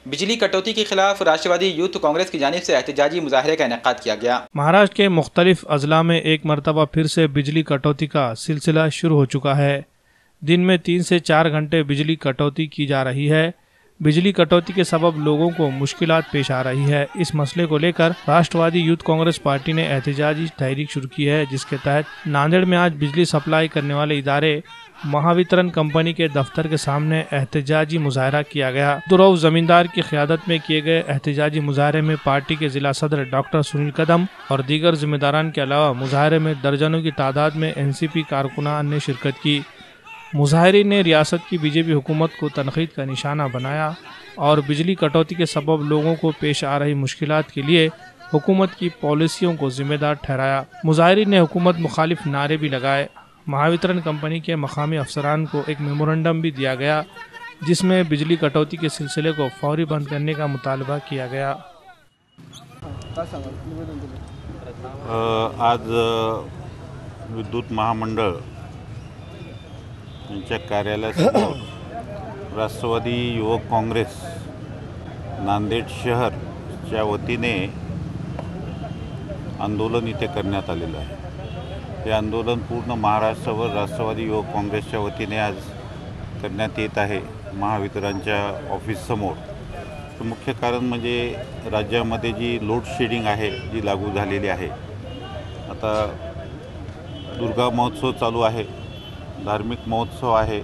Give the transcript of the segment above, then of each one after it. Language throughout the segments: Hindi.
बिजली कटौती के खिलाफ राष्ट्रवादी यूथ कांग्रेस की जानिब से एहतजाजी मुजाहरे का इनेकाद किया गया। महाराष्ट्र के मुख्तलिफ अजला में एक मरतबा फिर से बिजली कटौती का सिलसिला शुरू हो चुका है। दिन में 3 से 4 घंटे बिजली कटौती की जा रही है। बिजली कटौती के सबब लोगों को मुश्किलात पेश आ रही है। इस मसले को लेकर राष्ट्रवादी यूथ कांग्रेस पार्टी ने एहतजाजी तहरीक शुरू की है, जिसके तहत नांदेड़ में आज बिजली सप्लाई करने वाले इदारे महावितरण कंपनी के दफ्तर के सामने एहतजाजी मुजाहरा किया गया। दुरऊ जमींदार की क़यादत में किए गए एहतजाजी मुजाहरे में पार्टी के जिला सदर डॉक्टर सुनील कदम और दीगर जिम्मेदारान के अलावा मुजाहरे में दर्जनों की तादाद में एनसीपी कारकुनान ने शिरकत की। मुजाहिरीन ने रियासत की बीजेपी हुकूमत को तनकीद का निशाना बनाया और बिजली कटौती के सबब लोगों को पेश आ रही मुश्किलात के लिए हुकूमत की पॉलिसियों को जिम्मेदार ठहराया। मुजाहिरीन ने हुकूमत मुखालिफ नारे भी लगाए। महावितरण कंपनी के मकामी अफसरान को एक मेमोरेंडम भी दिया गया, जिसमें बिजली कटौती के सिलसिले को फौरी बंद करने का मुतालबा किया गया। आज विद्युत महामंडळ यांच्या कार्यालयासमोर राष्ट्रवादी युवक काँग्रेस नांदेड शहरच्या वतीने आंदोलन इथे करण्यात आलेलं आहे। हे आंदोलन पूर्ण महाराष्ट्रावर राष्ट्रवादी युवक काँग्रेसच्या वतीने आज करण्यात येत आहे महावितरणच्या ऑफिससमोर। तर मुख्य कारण म्हणजे राज्यामध्ये जी लोड शेडिंग आहे जी लागू झालेली आहे। आता दुर्गा महोत्सव चालू आहे, धार्मिक महोत्सव आहे,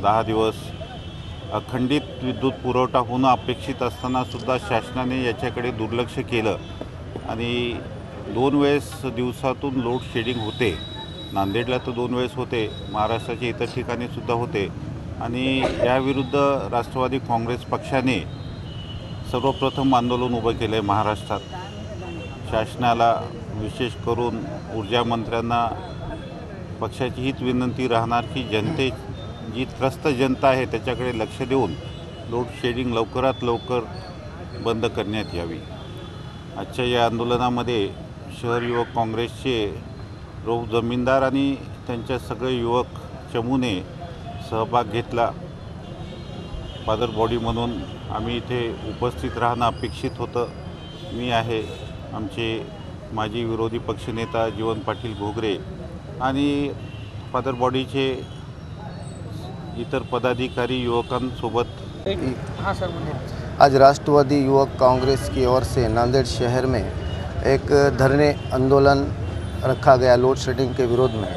10 दिवस अखंडित विद्युत पुरवठा होणं अपेक्षित असताना सुद्धा शासनाने याच्याकडे दुर्लक्ष केलं आणि 2 वेळेस दिवसातून लोड शेडिंग होते। नांदेडला तर 2 वेळेस होते, महाराष्ट्राच्या इतर ठिकाणी सुद्धा होते आणि याविरुद्ध राष्ट्रवादी काँग्रेस पक्षाने सर्वप्रथम आंदोलन उभं केलं आहे महाराष्ट्रात। शासनाला विशेष करून ऊर्जा मंत्र्यांना पक्षाची हीच विनंती राहणार की जी त्रस्त जनता आहे त्याच्याकडे लक्ष देऊन लोड शेडिंग लवकरात लवकर बंद करण्यात यावी। आजच्या या आंदोलनामध्ये शहर युवक काँग्रेसचे रौफ जमीनदार आणि त्यांच्या सगळे युवक चमूने सहभाग घेतला। फादर बॉडी म्हणून आम्ही इथे उपस्थित राहणं अपेक्षित होतं। मी आहे, आमचे माजी विरोधी पक्षनेता जीवन पाटील घोगरे आणि फादर बॉडीचे इतर पदाधिकारी युवकांसोबत। आज राष्ट्रवादी युवक कांग्रेस की ओर से नांदेड़ शहर में एक धरने आंदोलन रखा गया लोड शेडिंग के विरोध में।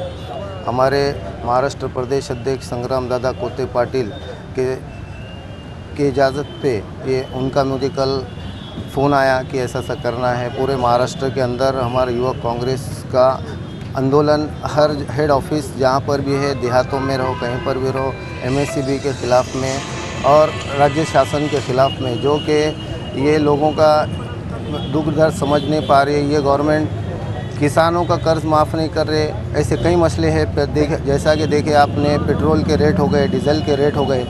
हमारे महाराष्ट्र प्रदेश अध्यक्ष संग्राम दादा कोते पाटिल के इजाज़त पे ये उनका मुझे कल फ़ोन आया कि ऐसा करना है। पूरे महाराष्ट्र के अंदर हमारे युवक कांग्रेस का आंदोलन हर हेड ऑफिस जहाँ पर भी है, देहातों में रहो, कहीं पर भी रहो, एमएससीबी के ख़िलाफ़ में और राज्य शासन के ख़िलाफ़ में, जो कि ये लोगों का दुख दर्द समझ नहीं पा रही है। ये गवर्नमेंट किसानों का कर्ज माफ़ नहीं कर रहे, ऐसे कई मसले हैं। जैसा कि देखे आपने, पेट्रोल के रेट हो गए, डीजल के रेट हो गए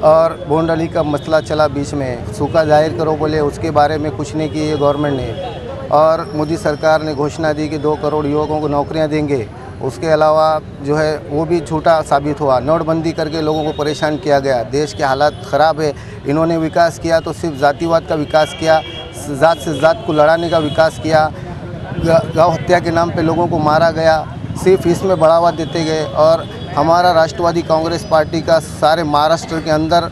और बोंडली का मसला चला बीच में, सूखा जाहिर करो बोले, उसके बारे में कुछ नहीं किए गवर्नमेंट ने। और मोदी सरकार ने घोषणा दी कि 2 करोड़ युवकों को नौकरियां देंगे, उसके अलावा जो है वो भी झूठा साबित हुआ। नोटबंदी करके लोगों को परेशान किया गया। देश के हालात ख़राब है। इन्होंने विकास किया तो सिर्फ जातिवाद का विकास किया, ज़ात से ज़ात को लड़ाने का विकास किया। गौ हत्या के नाम पे लोगों को मारा गया, सिर्फ इसमें बढ़ावा देते गए। और हमारा राष्ट्रवादी कांग्रेस पार्टी का सारे महाराष्ट्र के अंदर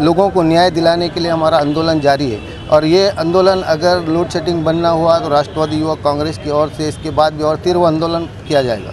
लोगों को न्याय दिलाने के लिए हमारा आंदोलन जारी है। और ये आंदोलन अगर लोड शेडिंग बंद ना हुआ तो राष्ट्रवादी युवक कांग्रेस की ओर से इसके बाद भी और तीव्र आंदोलन किया जाएगा।